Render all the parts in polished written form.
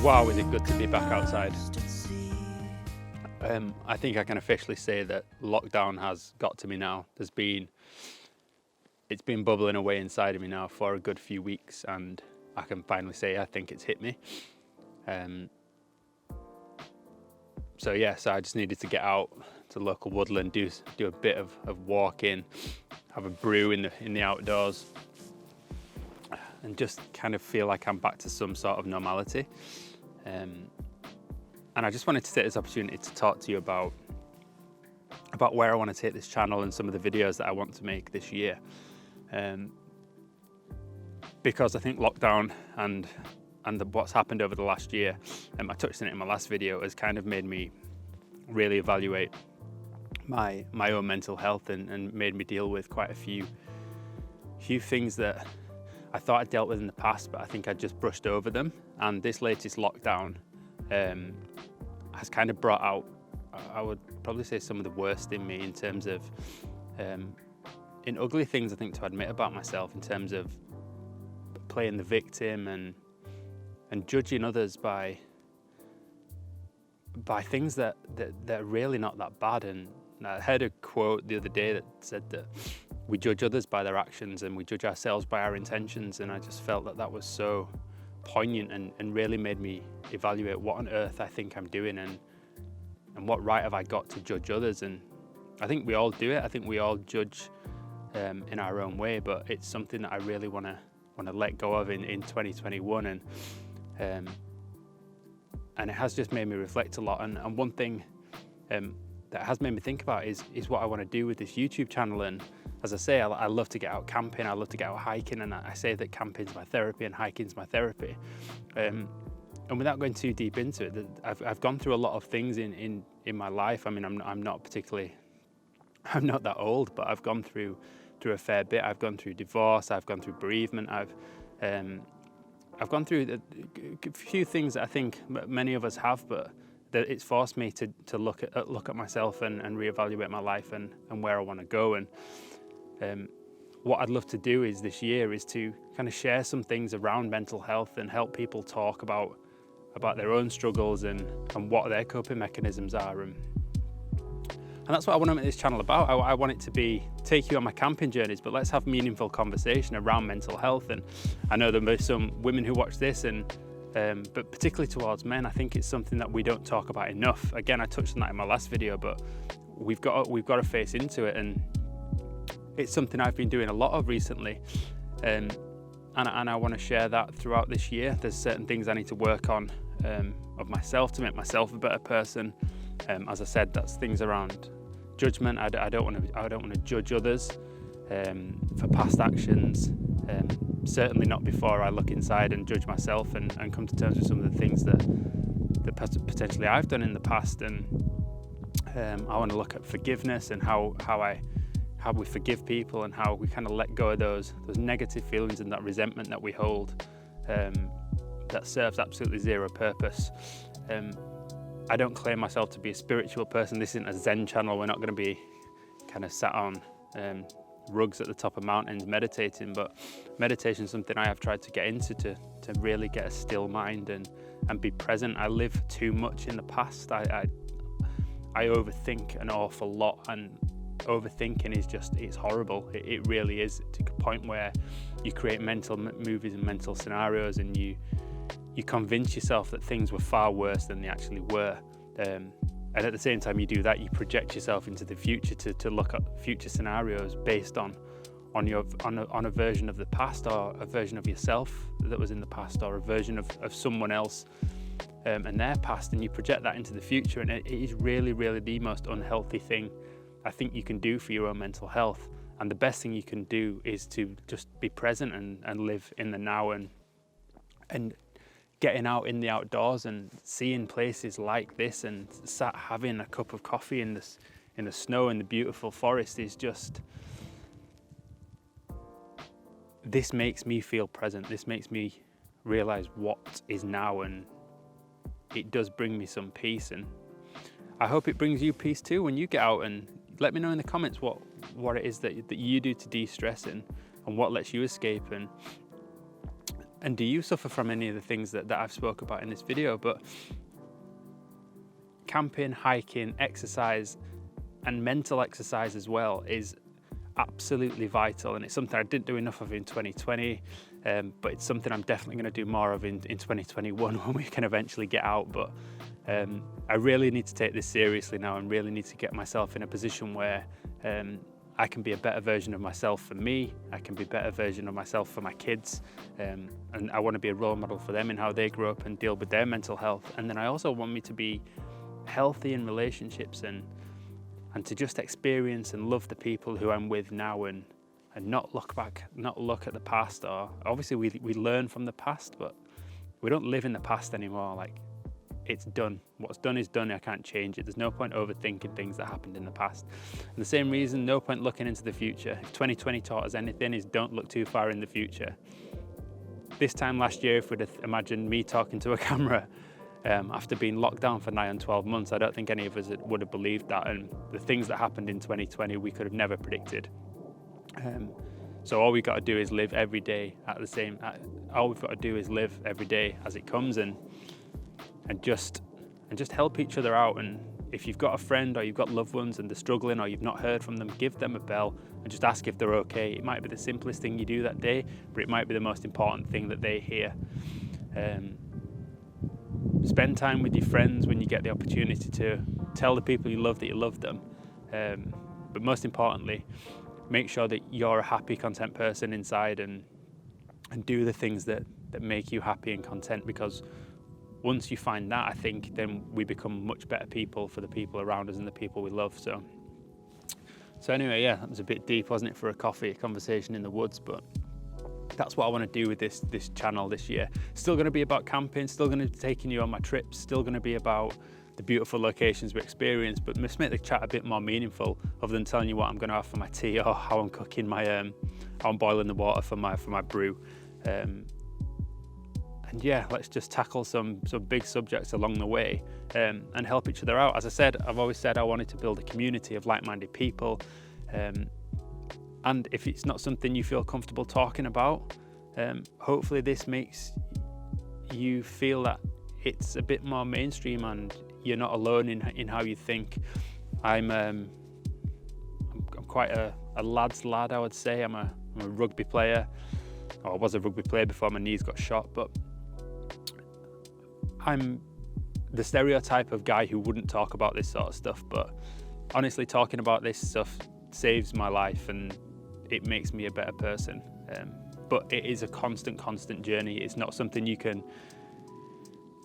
Wow, is it good to be back outside. I think I can officially say that lockdown has got to me now. It's been bubbling away inside of me now for a good few weeks, and I can finally say I think it's hit me. So I just needed to get out to the local woodland, do a bit of walking, have a brew in the outdoors, and just kind of feel like I'm back to some sort of normality. And I just wanted to take this opportunity to talk to you about where I want to take this channel and some of the videos that I want to make this year. Because I think lockdown and what's happened over the last year, and I touched on it in my last video, has kind of made me really evaluate my own mental health and made me deal with quite a few things that I thought I'd dealt with in the past, but I think I just brushed over them. And this latest lockdown has kind of brought out, I would probably say, some of the worst in me in terms of in ugly things I think to admit about myself, in terms of playing the victim and judging others by things that are really not that bad. And I heard a quote the other day that said that we judge others by their actions and we judge ourselves by our intentions, and I just felt that was so poignant and really made me evaluate what on earth I think I'm doing and what right have I got to judge others. And I think we all do it. I think we all judge in our own way, but it's something that I really want to let go of in 2021, and it has just made me reflect a lot. And one thing that has made me think about is what I want to do with this YouTube channel. And as I say, I love to get out camping, I love to get out hiking, and I say that camping's my therapy and hiking's my therapy. And without going too deep into it, I've gone through a lot of things in my life. I mean, I'm not that old, but I've gone through a fair bit. I've gone through divorce, I've gone through bereavement, I've gone through a few things that I think many of us have, but that it's forced me to look at myself and reevaluate my life and where I want to go. And what I'd love to do is this year is to kind of share some things around mental health and help people talk about their own struggles and what their coping mechanisms are. And that's what I want to make this channel about. I want it to take you on my camping journeys, but let's have meaningful conversation around mental health. And I know there may be some women who watch this, but particularly towards men, I think it's something that we don't talk about enough. Again, I touched on that in my last video, but we've got to face into it, and it's something I've been doing a lot of recently. And I want to share that throughout this year. There's certain things I need to work on of myself to make myself a better person. As I said, that's things around judgment. I don't want to judge others for past actions. Certainly not before I look inside and judge myself and come to terms with some of the things that potentially I've done in the past. And I want to look at forgiveness and how we forgive people and how we kind of let go of those negative feelings and that resentment that we hold that serves absolutely zero purpose. I don't claim myself to be a spiritual person. This isn't a Zen channel. We're not going to be kind of sat on rugs at the top of mountains meditating, but meditation is something I have tried to get into to really get a still mind and be present. I live too much in the past. I overthink an awful lot, and overthinking is it's horrible. It really is, to a point where you create mental movies and mental scenarios, and you convince yourself that things were far worse than they actually were. And at the same time you do that, you project yourself into the future to look at future scenarios based on a version of the past, or a version of yourself that was in the past, or a version of someone else and their past, and you project that into the future. And it is really, really the most unhealthy thing I think you can do for your own mental health. And the best thing you can do is to just be present and live in the now, and getting out in the outdoors and seeing places like this and sat having a cup of coffee in the snow in the beautiful forest is just, this makes me feel present. This makes me realize what is now, and it does bring me some peace. And I hope it brings you peace too when you get out. And let me know in the comments what it is that you do to de-stress and what lets you escape. And And do you suffer from any of the things that I've spoke about in this video? But camping, hiking, exercise, and mental exercise as well is absolutely vital, and it's something I didn't do enough of in 2020, but it's something I'm definitely going to do more of in 2021 when we can eventually get out. But I really need to take this seriously now, and really need to get myself in a position where I can be a better version of myself for me, I can be a better version of myself for my kids, and I want to be a role model for them in how they grow up and deal with their mental health. And then I also want me to be healthy in relationships and to just experience and love the people who I'm with now, and not look back, not look at the past. Or obviously we learn from the past, but we don't live in the past anymore. Like, it's done. What's done is done. I can't change it. There's no point overthinking things that happened in the past. And the same reason, no point looking into the future. If 2020 taught us anything, is don't look too far in the future. This time last year, if we'd have imagined me talking to a camera after being locked down for nigh on 12 months, I don't think any of us would have believed that. And the things that happened in 2020, we could have never predicted. So all we've got to do is live every day all we've got to do is live every day as it comes, and just help each other out. And if you've got a friend or you've got loved ones and they're struggling, or you've not heard from them, give them a bell and just ask if they're okay. It might be the simplest thing you do that day, but it might be the most important thing that they hear. Spend time with your friends when you get the opportunity to. Tell the people you love that you love them. But most importantly, make sure that you're a happy, content person inside, and do the things that make you happy and content, because once you find that, I think then we become much better people for the people around us and the people we love. So anyway, yeah, that was a bit deep, wasn't it, for a coffee conversation in the woods, but that's what I want to do with this channel this year. Still going to be about camping, still going to be taking you on my trips, still going to be about the beautiful locations we experience, but just make the chat a bit more meaningful, other than telling you what I'm going to have for my tea, or how I'm cooking my how I'm boiling the water for my brew. And yeah, let's just tackle some big subjects along the way, and help each other out. As I said, I've always said I wanted to build a community of like-minded people. And if it's not something you feel comfortable talking about, hopefully this makes you feel that it's a bit more mainstream and you're not alone in how you think. I'm quite a lad's lad, I would say. I'm a rugby player. Or I was a rugby player before my knees got shot, but I'm the stereotype of guy who wouldn't talk about this sort of stuff. But honestly, talking about this stuff saves my life, and it makes me a better person. But it is a constant journey. It's not something you can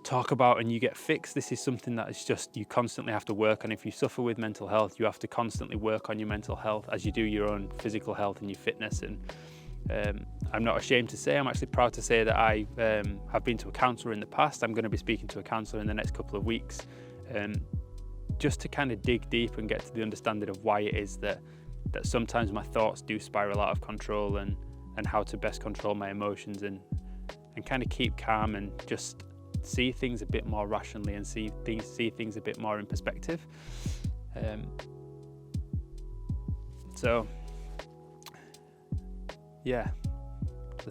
talk about and you get fixed. This is something that is just, you constantly have to work on. If you suffer with mental health, you have to constantly work on your mental health as you do your own physical health and your fitness. And I'm not ashamed to say, I'm actually proud to say that I have been to a counsellor in the past. I'm going to be speaking to a counsellor in the next couple of weeks, just to kind of dig deep and get to the understanding of why it is that sometimes my thoughts do spiral out of control, and how to best control my emotions and kind of keep calm and just see things a bit more rationally and see things a bit more in perspective. So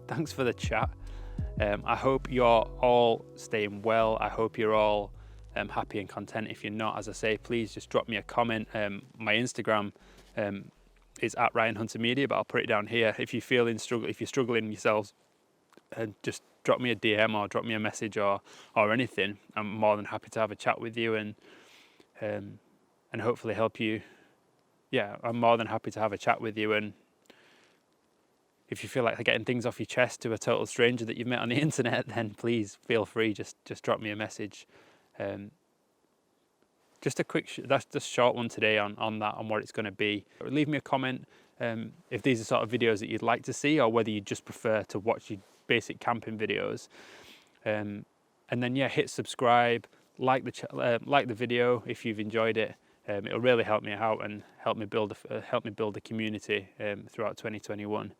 thanks for the chat. I hope you're all staying well. I hope you're all happy and content. If you're not, as I say, please just drop me a comment. My Instagram is at Ryan Hunter Media, but I'll put it down here. If you're struggling yourselves, just drop me a DM or drop me a message or anything. I'm more than happy to have a chat with you and hopefully help you. Yeah, I'm more than happy to have a chat with you. And if you feel like getting things off your chest to a total stranger that you've met on the internet, then please feel free. Just drop me a message. Just a quick, that's just a short one today on what it's going to be. Leave me a comment if these are sort of videos that you'd like to see, or whether you just prefer to watch your basic camping videos. And then hit subscribe, like the video if you've enjoyed it. It'll really help me out and help me build a community throughout 2021.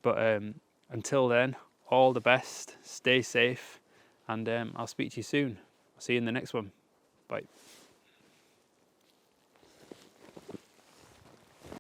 But until then, all the best, stay safe, and I'll speak to you soon. I'll see you in the next one. Bye.